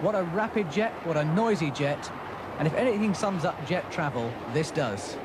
What a rapid jet, what a noisy jet. And if anything sums up jet travel, this does.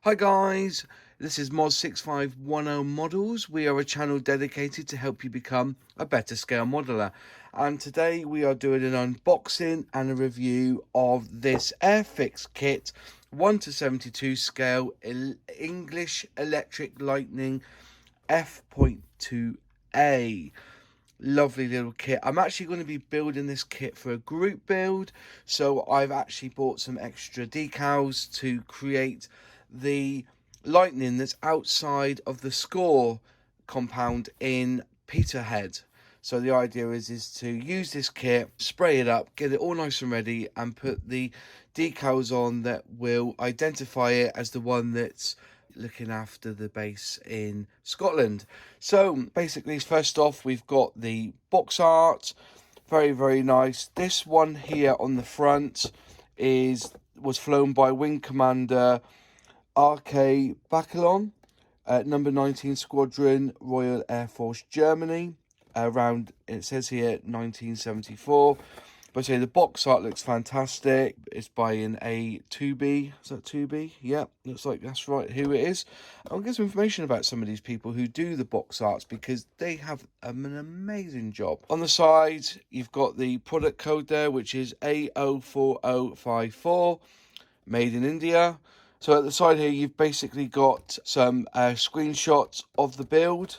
Hi guys, this is Mod6510 Models. We are a channel dedicated to help you become a better scale modeler. And today we are doing an unboxing and a review of this Airfix kit 1:72 scale English Electric Lightning F.2A. Lovely little kit. I'm actually going to be building this kit for a group build, so I've actually bought some extra decals to create the Lightning that's outside of the Score compound in Peterhead. So the idea is to use this kit, spray it up, get it all nice and ready, and put the decals on that will identify it as the one that's looking after the base in Scotland. So basically, first off, we've got the box art. Very nice. This one here on the front was flown by Wing Commander R.K. Bacalon, number 19 Squadron, Royal Air Force, Germany, around, it says here, 1974. But the box art looks fantastic. It's by an A2B. Is that 2B? Yeah, looks like that's right, who it is. I'll get some information about some of these people who do the box arts, because they have an amazing job. On the side, you've got the product code there, which is A04054, made in India. So at the side here, you've basically got some screenshots of the build.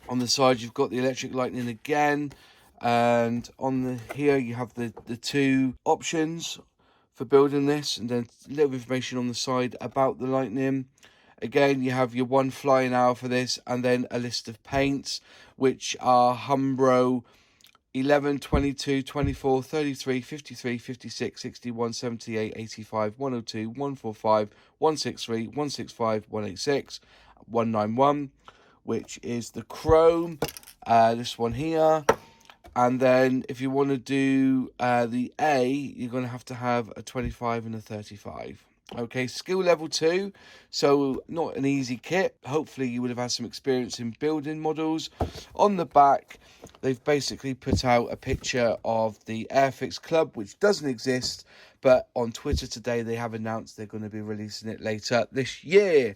On the side, you've got the Electric Lightning again. And on here, you have the two options for building this. And then a little information on the side about the Lightning. Again, you have your one flying hour for this. And then a list of paints, which are Humbro 11, 22, 24, 33, 53, 56, 61, 78, 85, 102, 145, 163, 165, 186, 191, which is the chrome, this one here. And then if you want to do the A, you're going to have a 25 and a 35. Okay, skill level 2, so not an easy kit. Hopefully you would have had some experience in building models. On the back, they've basically put out a picture of the Airfix Club, which doesn't exist, but on Twitter today they have announced they're going to be releasing it later this year.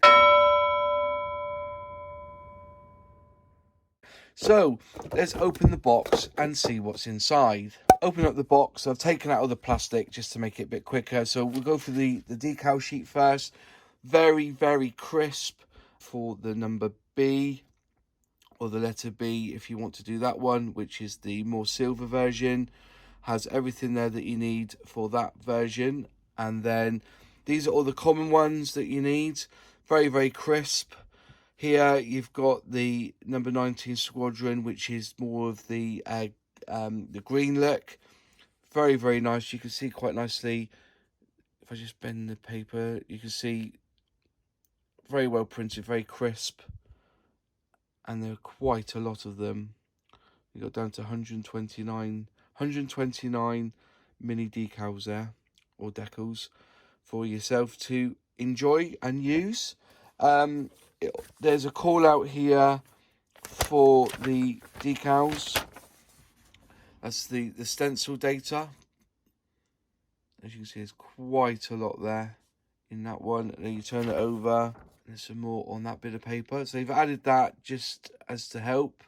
So let's open the box and see what's inside. Open up the box. I've taken out all the plastic just to make it a bit quicker. So we'll go for the decal sheet first. Very crisp for the number B, or the letter B if you want to do that one, which is the more silver version. Has everything there that you need for that version. And then these are all the common ones that you need. Very crisp. Here you've got the number 19 Squadron, which is more of the green look. Very nice. You can see quite nicely, if I just bend the paper, you can see very well printed, very crisp. And there are quite a lot of them. You got down to 129 mini decals there, or decals, for yourself to enjoy and use. There's a call out here for the decals. That's the stencil data. As you can see, there's quite a lot there in that one. And then you turn it over, there's some more on that bit of paper. So they've added that just as to help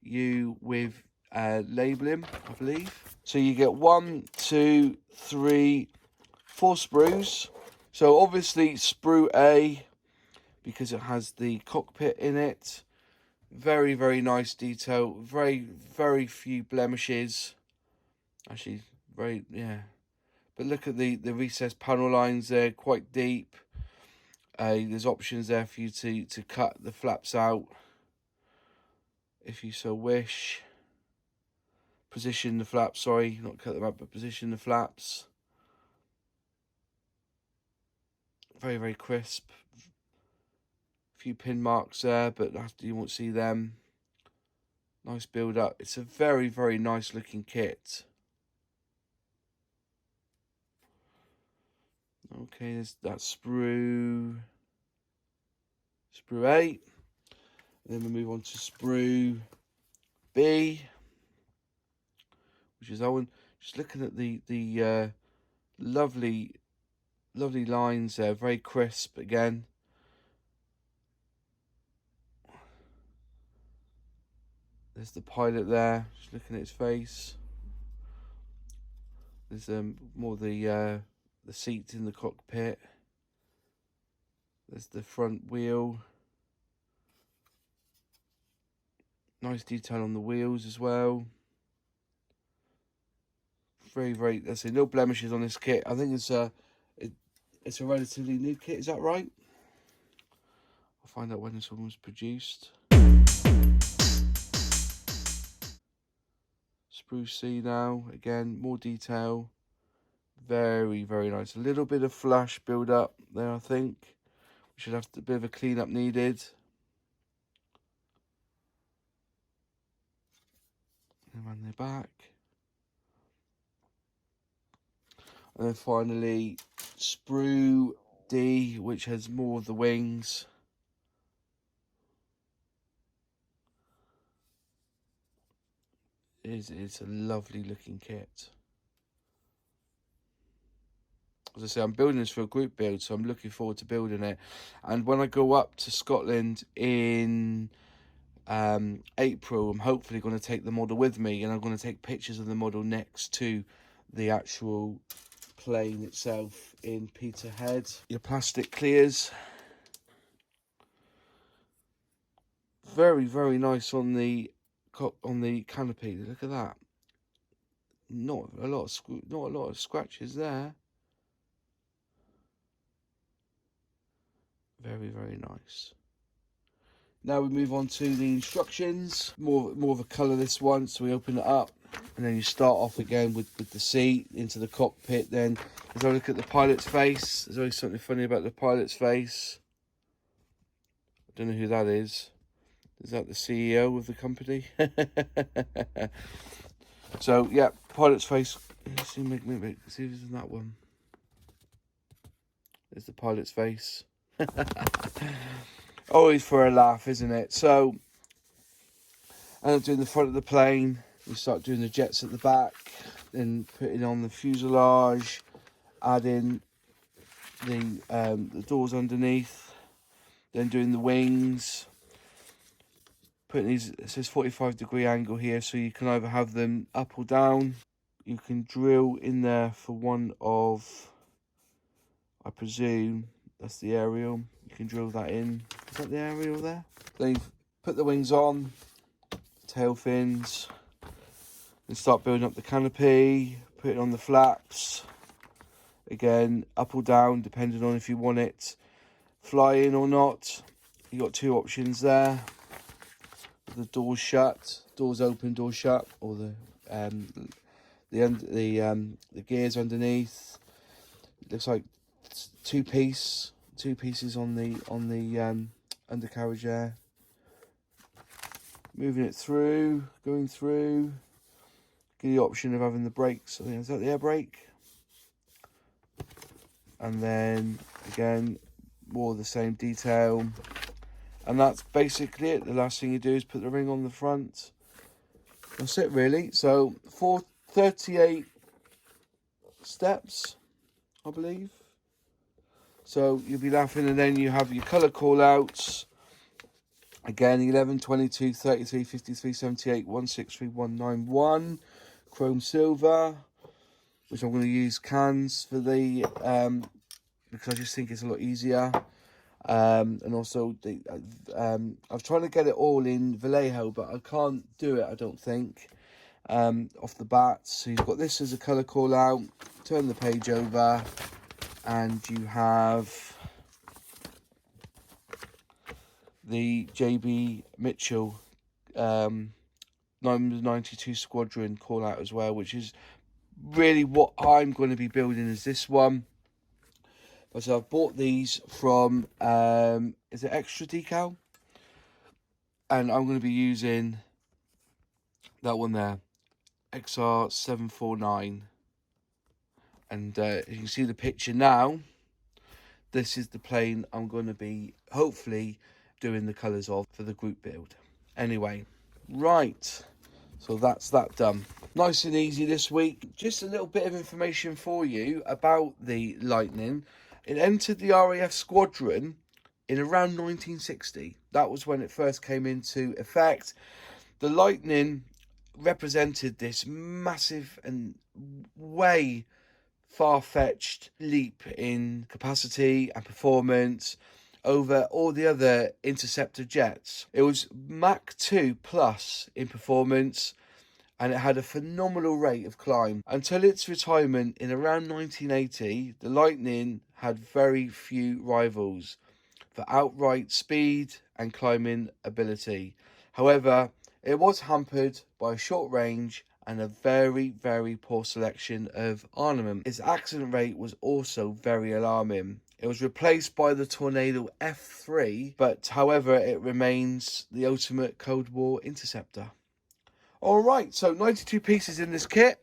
you with labeling, I believe. So you get 1, 2, 3, 4 sprues. So obviously sprue A, because it has the cockpit in it. Very nice detail. Very few blemishes. Actually, But look at the recessed panel lines there, quite deep. There's options there for you to cut the flaps out if you so wish. position the flaps, sorry, not cut them up, but position the flaps. Very, very crisp. A few pin marks there, but you won't see them. Nice build up. It's a very, very nice looking kit. Okay, there's that Sprue 8. And then we move on to Sprue B, which is that one. Just looking at the lovely lines there, very crisp again. There's the pilot there, just looking at his face. There's more the seats in the cockpit. There's the front wheel. Nice detail on the wheels as well. Very, very, let's say no blemishes on this kit. I think it's a relatively new kit, is that right? I'll find out when this one was produced. Sprue C now, again, more detail. Very, very nice. A little bit of flash build up there, I think. We should have a bit of a clean up needed. And around the back. And then finally, Sprue D, which has more of the wings. It's a lovely looking kit. As I say, I'm building this for a group build, so I'm looking forward to building it. And when I go up to Scotland in April, I'm hopefully going to take the model with me, and I'm going to take pictures of the model next to the actual plane itself in Peterhead. Your plastic clears. Very, very nice on the canopy. Look at that. Not a lot of scratches there. Very, very nice. Now we move on to the instructions. More of a colour this one, so we open it up. And then you start off again with the seat into the cockpit. Then as I look at the pilot's face, there's always something funny about the pilot's face. I don't know who that is. Is that the CEO of the company? So yeah, pilot's face. Let's see, see if it's in that one. There's the pilot's face. Always for a laugh, isn't it? So, and I'm doing the front of the plane. We start doing the jets at the back, then putting on the fuselage, adding the doors underneath, then doing the wings. Putting these, it says 45-degree angle here, so you can either have them up or down. You can drill in there for one of, I presume, that's the aerial. You can drill that in. Is that the aerial there? Then you put the wings on, tail fins, and start building up the canopy, put it on the flaps. Again, up or down, depending on if you want it flying or not. You got two options there. The doors shut, doors open, doors shut, or the gears underneath. It looks like two pieces on the undercarriage there. Moving it through, going through. Give you the option of having the brakes. I think is that the air brake. And then again, more of the same detail. And that's basically it. The last thing you do is put the ring on the front. That's it really. So 38 steps, I believe. So you'll be laughing, and then you have your colour call outs. Again, 11, 22, 33, 53, 78, 163, 191. Chrome silver, which I'm going to use cans for the, because I just think it's a lot easier. And also, I'm trying to get it all in Vallejo, but I can't do it, I don't think, off the bat. So you've got this as a colour call out. Turn the page over, and you have the JB Mitchell number 92 Squadron call out as well, which is really what I'm going to be building is this one. So I've bought these from, is it Extra Decal? And I'm going to be using that one there, XR749. And you can see the picture now. This is the plane I'm going to be hopefully doing the colours of for the group build. Anyway, right. So that's that done. Nice and easy this week. Just a little bit of information for you about the Lightning. It entered the RAF squadron in around 1960. That was when it first came into effect. The Lightning represented this massive and way far-fetched leap in capacity and performance over all the other interceptor jets. It was Mach 2 plus in performance, and it had a phenomenal rate of climb. Until its retirement in around 1980, the Lightning had very few rivals for outright speed and climbing ability. However, it was hampered by a short range and a very, very poor selection of armament. Its accident rate was also very alarming. It was replaced by the Tornado F.2A, but however, it remains the ultimate Cold War interceptor. Alright, so 92 pieces in this kit.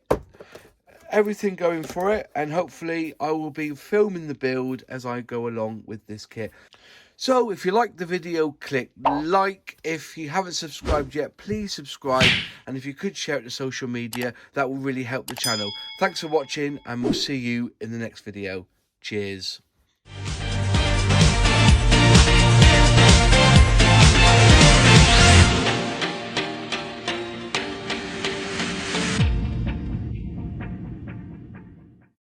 Everything going for it, and hopefully I will be filming the build as I go along with this kit. So if you liked the video, click like. If you haven't subscribed yet, please subscribe, and if you could share it to social media, that will really help the channel. Thanks for watching, and we'll see you in the next video. Cheers.